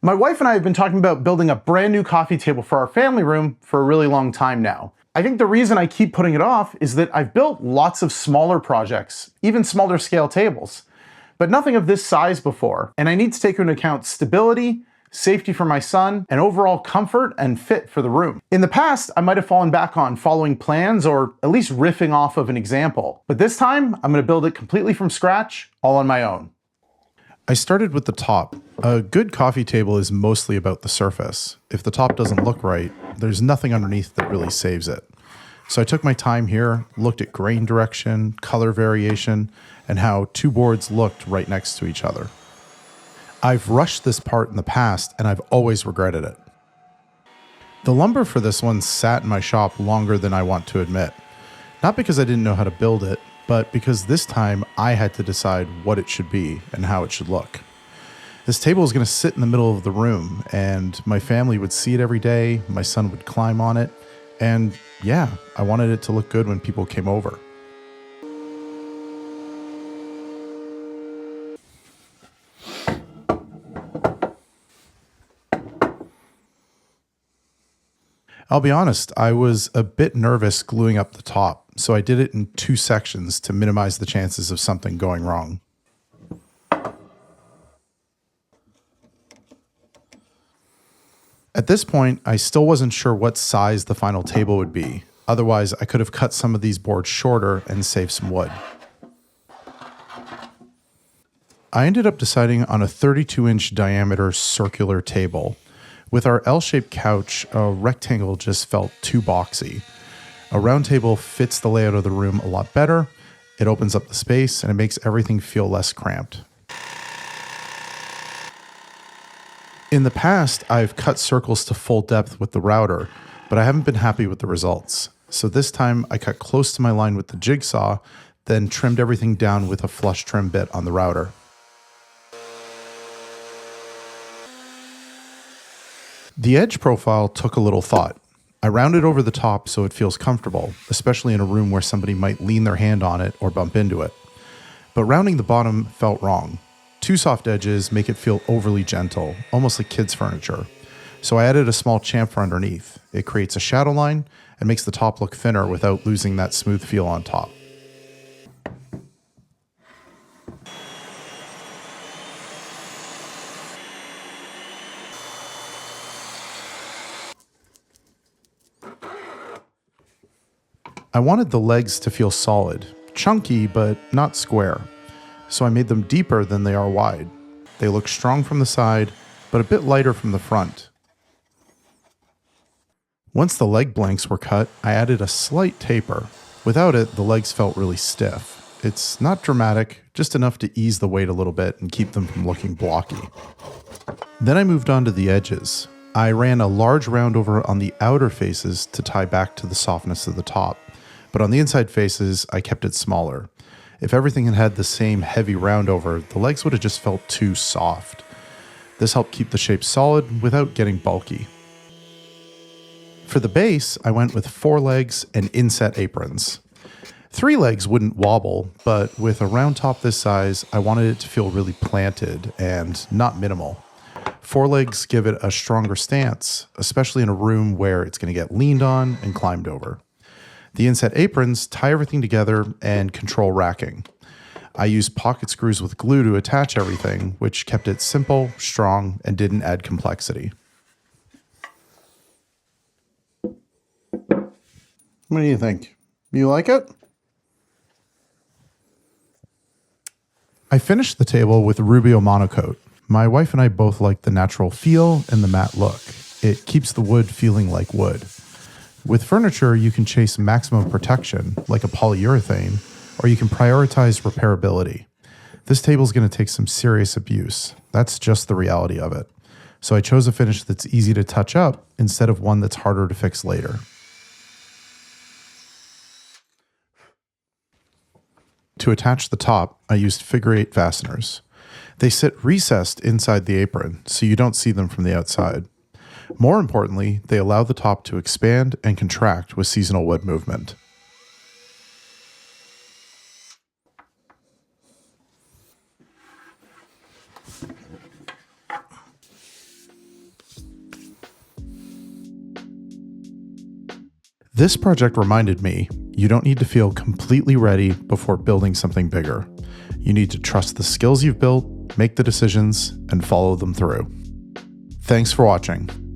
My wife and I have been talking about building a brand new coffee table for our family room for a really long time now. I think the reason I keep putting it off is that I've built lots of smaller projects, even smaller scale tables, but nothing of this size before, and I need to take into account stability, safety for my son, and overall comfort and fit for the room. In the past, I might have fallen back on following plans or at least riffing off of an example, but this time I'm going to build it completely from scratch, all on my own. I started with the top. A good coffee table is mostly about the surface. If the top doesn't look right, there's nothing underneath that really saves it. So I took my time here, looked at grain direction, color variation, and how two boards looked right next to each other. I've rushed this part in the past, and I've always regretted it. The lumber for this one sat in my shop longer than I want to admit. Not because I didn't know how to build it, but because this time I had to decide what it should be and how it should look. This table is going to sit in the middle of the room, and my family would see it every day, my son would climb on it, and yeah, I wanted it to look good when people came over. I'll be honest, I was a bit nervous gluing up the top, so I did it in 2 sections to minimize the chances of something going wrong. At this point, I still wasn't sure what size the final table would be. Otherwise, I could have cut some of these boards shorter and saved some wood. I ended up deciding on a 32-inch diameter circular table. With our L-shaped couch, a rectangle just felt too boxy. A round table fits the layout of the room a lot better, it opens up the space, and it makes everything feel less cramped. In the past, I've cut circles to full depth with the router, but I haven't been happy with the results. So this time, I cut close to my line with the jigsaw, then trimmed everything down with a flush trim bit on the router. The edge profile took a little thought. I rounded over the top so it feels comfortable, especially in a room where somebody might lean their hand on it or bump into it. But rounding the bottom felt wrong. Too soft edges make it feel overly gentle, almost like kids' furniture. So I added a small chamfer underneath. It creates a shadow line and makes the top look thinner without losing that smooth feel on top. I wanted the legs to feel solid, chunky but not square, so I made them deeper than they are wide. They look strong from the side, but a bit lighter from the front. Once the leg blanks were cut, I added a slight taper. Without it, the legs felt really stiff. It's not dramatic, just enough to ease the weight a little bit and keep them from looking blocky. Then I moved on to the edges. I ran a large round over on the outer faces to tie back to the softness of the top. But on the inside faces, I kept it smaller. If everything had had the same heavy round over, the legs would have just felt too soft. This helped keep the shape solid without getting bulky. For the base, I went with 4 legs and inset aprons. 3 legs wouldn't wobble, but with a round top this size, I wanted it to feel really planted and not minimal. 4 legs give it a stronger stance, especially in a room where it's going to get leaned on and climbed over. The inset aprons tie everything together and control racking. I used pocket screws with glue to attach everything, which kept it simple, strong, and didn't add complexity. What do you think? You like it? I finished the table with Rubio monocoat. My wife and I both like the natural feel and the matte look. It keeps the wood feeling like wood. With furniture, you can chase maximum protection, like a polyurethane, or you can prioritize repairability. This table is going to take some serious abuse. That's just the reality of it. So I chose a finish that's easy to touch up instead of one that's harder to fix later. To attach the top, I used figure-8 fasteners. They sit recessed inside the apron, so you don't see them from the outside. More importantly, they allow the top to expand and contract with seasonal wood movement. This project reminded me you don't need to feel completely ready before building something bigger. You need to trust the skills you've built, make the decisions, and follow them through. Thanks for watching.